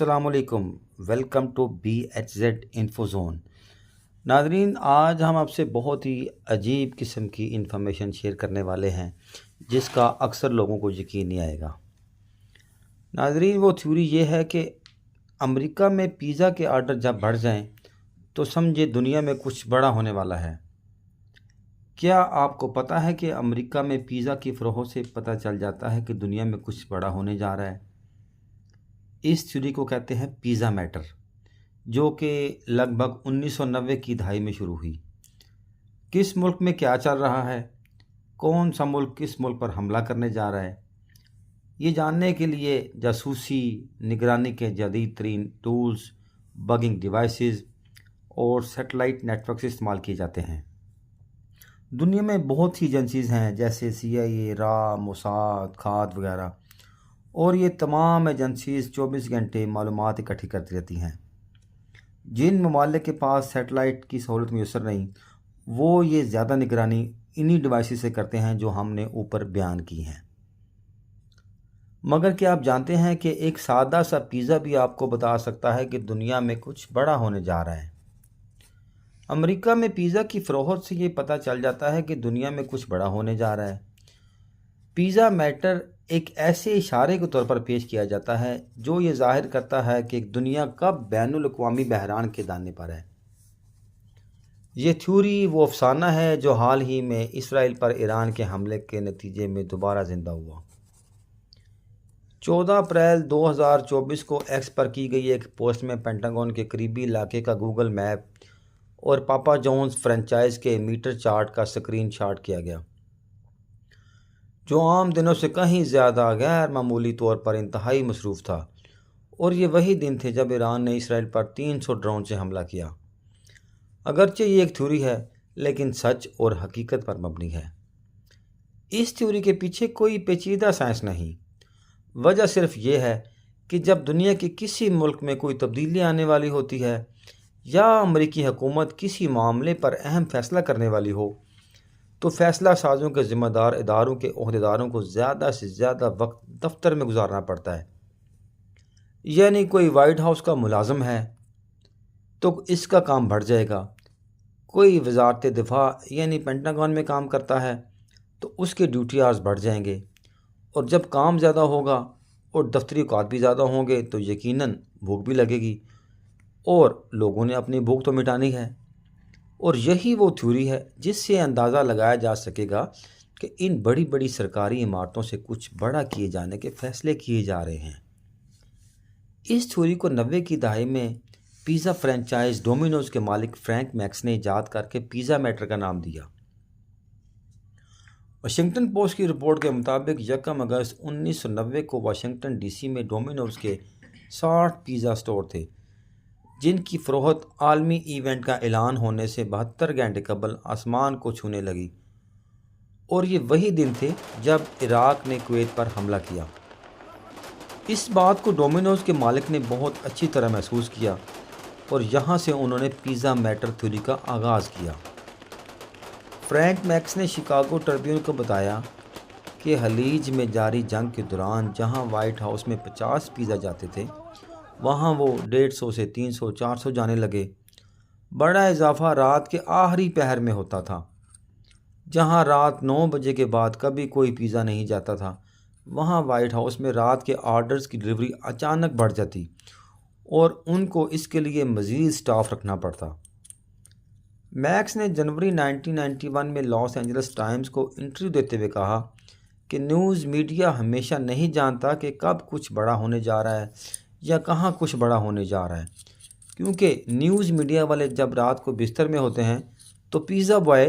السلام علیکم، welcome to B H Z info zone. ناظرین، آج ہم آپ سے بہت ہی عجیب قسم کی انفارمیشن شیئر کرنے والے ہیں جس کا اکثر لوگوں کو یقین نہیں آئے گا۔ ناظرین، وہ تھیوری یہ ہے کہ امریکہ میں پیزا کے آرڈر جب بڑھ جائیں تو سمجھے دنیا میں کچھ بڑا ہونے والا ہے۔ کیا آپ کو پتہ ہے کہ امریکہ میں پیزا کی فروخت سے پتہ چل جاتا ہے کہ دنیا میں کچھ بڑا ہونے جا رہا ہے؟ اس تھیوری کو کہتے ہیں پیزا میٹر، جو کہ لگ بھگ 1990 کی دہائی میں شروع ہوئی۔ کس ملک میں کیا چل رہا ہے، کون سا ملک کس ملک پر حملہ کرنے جا رہا ہے، یہ جاننے کے لیے جاسوسی، نگرانی کے جدید ترین ٹولز، بگنگ ڈیوائسز اور سیٹلائٹ نیٹ ورکس استعمال کیے جاتے ہیں۔ دنیا میں بہت سی ایجنسیز ہیں جیسے CIA، را، موساد، کھاد وغیرہ، اور یہ تمام ایجنسیز 24 گھنٹے معلومات اکٹھی کرتی رہتی ہیں۔ جن ممالک کے پاس سیٹلائٹ کی سہولت میسر نہیں، وہ یہ زیادہ نگرانی انہی ڈیوائسز سے کرتے ہیں جو ہم نے اوپر بیان کی ہیں۔ مگر کیا آپ جانتے ہیں کہ ایک سادہ سا پیزا بھی آپ کو بتا سکتا ہے کہ دنیا میں کچھ بڑا ہونے جا رہا ہے؟ امریکہ میں پیزا کی فروخت سے یہ پتہ چل جاتا ہے کہ دنیا میں کچھ بڑا ہونے جا رہا ہے۔ پیزا میٹر ایک ایسے اشارے کے طور پر پیش کیا جاتا ہے جو یہ ظاہر کرتا ہے کہ دنیا کب بین الاقوامی بحران کے دانے پر ہے۔ یہ تھیوری وہ افسانہ ہے جو حال ہی میں اسرائیل پر ایران کے حملے کے نتیجے میں دوبارہ زندہ ہوا۔ 14 اپریل 2024 کو ایکس پر کی گئی ایک پوسٹ میں پینٹاگون کے قریبی علاقے کا گوگل میپ اور پاپا جونز فرنچائز کے میٹر چارٹ کا سکرین شاٹ کیا گیا، جو عام دنوں سے کہیں زیادہ غیر معمولی طور پر انتہائی مصروف تھا، اور یہ وہی دن تھے جب ایران نے اسرائیل پر 300 ڈرون سے حملہ کیا۔ اگرچہ یہ ایک تھیوری ہے لیکن سچ اور حقیقت پر مبنی ہے۔ اس تھیوری کے پیچھے کوئی پیچیدہ سائنس نہیں، وجہ صرف یہ ہے کہ جب دنیا کے کسی ملک میں کوئی تبدیلی آنے والی ہوتی ہے یا امریکی حکومت کسی معاملے پر اہم فیصلہ کرنے والی ہو، تو فیصلہ سازوں کے ذمہ دار اداروں کے عہدیداروں کو زیادہ سے زیادہ وقت دفتر میں گزارنا پڑتا ہے۔ یعنی کوئی وائٹ ہاؤس کا ملازم ہے تو اس کا کام بڑھ جائے گا، کوئی وزارت دفاع یعنی پینٹاگون میں کام کرتا ہے تو اس کے ڈیوٹی آرز بڑھ جائیں گے، اور جب کام زیادہ ہوگا اور دفتری اوقات بھی زیادہ ہوں گے تو یقیناً بھوک بھی لگے گی، اور لوگوں نے اپنی بھوک تو مٹانی ہے۔ اور یہی وہ تھیوری ہے جس سے اندازہ لگایا جا سکے گا کہ ان بڑی بڑی سرکاری عمارتوں سے کچھ بڑا کیے جانے کے فیصلے کیے جا رہے ہیں۔ اس تھیوری کو 90 کی دہائی میں پیزا فرنچائز ڈومینوز کے مالک فرینک میکس نے ایجاد کر کے پیزا میٹر کا نام دیا۔ واشنگٹن پوسٹ کی رپورٹ کے مطابق 1 اگست 1990 کو واشنگٹن DC میں ڈومینوز کے 60 پیزا سٹور تھے جن کی فروخت عالمی ایونٹ کا اعلان ہونے سے 72 گھنٹے قبل آسمان کو چھونے لگی، اور یہ وہی دن تھے جب عراق نے کویت پر حملہ کیا۔ اس بات کو ڈومینوز کے مالک نے بہت اچھی طرح محسوس کیا، اور یہاں سے انہوں نے پیزا میٹر تھیوری کا آغاز کیا۔ فرینک میکس نے شکاگو ٹربیون کو بتایا کہ خلیج میں جاری جنگ کے دوران جہاں وائٹ ہاؤس میں 50 پیزا جاتے تھے، وہاں وہ 150 سے 300 400 جانے لگے۔ بڑا اضافہ رات کے آخری پہر میں ہوتا تھا، جہاں رات 9 بجے کے بعد کبھی کوئی پیزا نہیں جاتا تھا، وہاں وائٹ ہاؤس میں رات کے آرڈرز کی ڈلیوری اچانک بڑھ جاتی اور ان کو اس کے لیے مزید سٹاف رکھنا پڑتا۔ میکس نے جنوری 1991 میں لاس اینجلس ٹائمز کو انٹرویو دیتے ہوئے کہا کہ نیوز میڈیا ہمیشہ نہیں جانتا کہ کب کچھ بڑا ہونے جا رہا ہے یا کہاں کچھ بڑا ہونے جا رہا ہے، کیونکہ نیوز میڈیا والے جب رات کو بستر میں ہوتے ہیں تو پیزا بوائے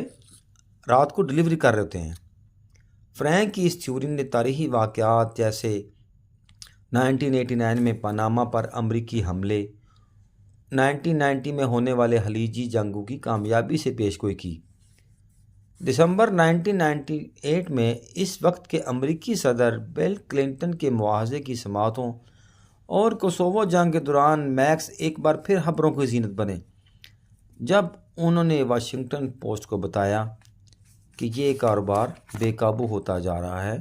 رات کو ڈلیوری کر رہے ہوتے ہیں۔ فرینک کی اس تھیوری نے تاریخی واقعات جیسے 1989 میں پاناما پر امریکی حملے، 1990 میں ہونے والے خلیجی جنگوں کی کامیابی سے پیش گوئی کی۔ دسمبر 1998 میں اس وقت کے امریکی صدر بل کلنٹن کے معاہدے کی سماعتوں اور کوسوو جنگ کے دوران میکس ایک بار پھر خبروں کی زینت بنے جب انہوں نے واشنگٹن پوسٹ کو بتایا کہ یہ کاروبار بے قابو ہوتا جا رہا ہے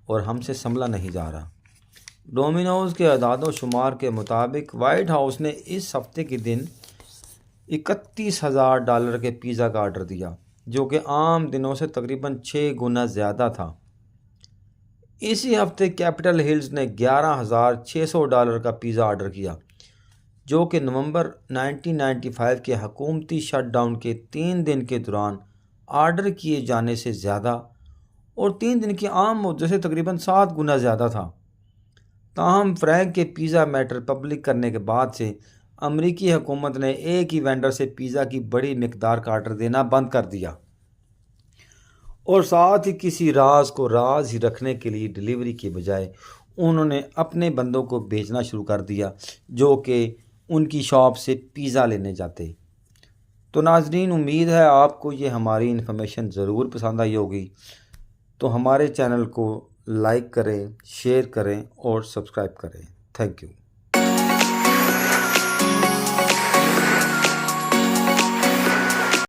اور ہم سے سنبھلا نہیں جا رہا۔ ڈومینوز کے اعداد و شمار کے مطابق وائٹ ہاؤس نے اس ہفتے کے دن $31,000 کے پیزا کا آرڈر دیا، جو کہ عام دنوں سے تقریباً 6 گنا زیادہ تھا۔ اسی ہفتے کیپٹل ہلز نے $11,600 کا پیزا آرڈر کیا، جو کہ نومبر 1995 کے حکومتی شٹ ڈاؤن کے 3 دن کے دوران آرڈر کیے جانے سے زیادہ اور 3 دن کی عام مدت سے تقریباً 7 گنا زیادہ تھا۔ تاہم فرینک کے پیزا میٹر پبلک کرنے کے بعد سے امریکی حکومت نے ایک ہی وینڈر سے پیزا کی بڑی مقدار کا آرڈر دینا بند کر دیا، اور ساتھ ہی کسی راز کو راز ہی رکھنے کے لیے ڈیلیوری کے بجائے انہوں نے اپنے بندوں کو بھیجنا شروع کر دیا جو کہ ان کی شاپ سے پیزا لینے جاتے۔ تو ناظرین، امید ہے آپ کو یہ ہماری انفارمیشن ضرور پسند آئی ہوگی، تو ہمارے چینل کو لائک کریں، شیئر کریں اور سبسکرائب کریں۔ Thank you.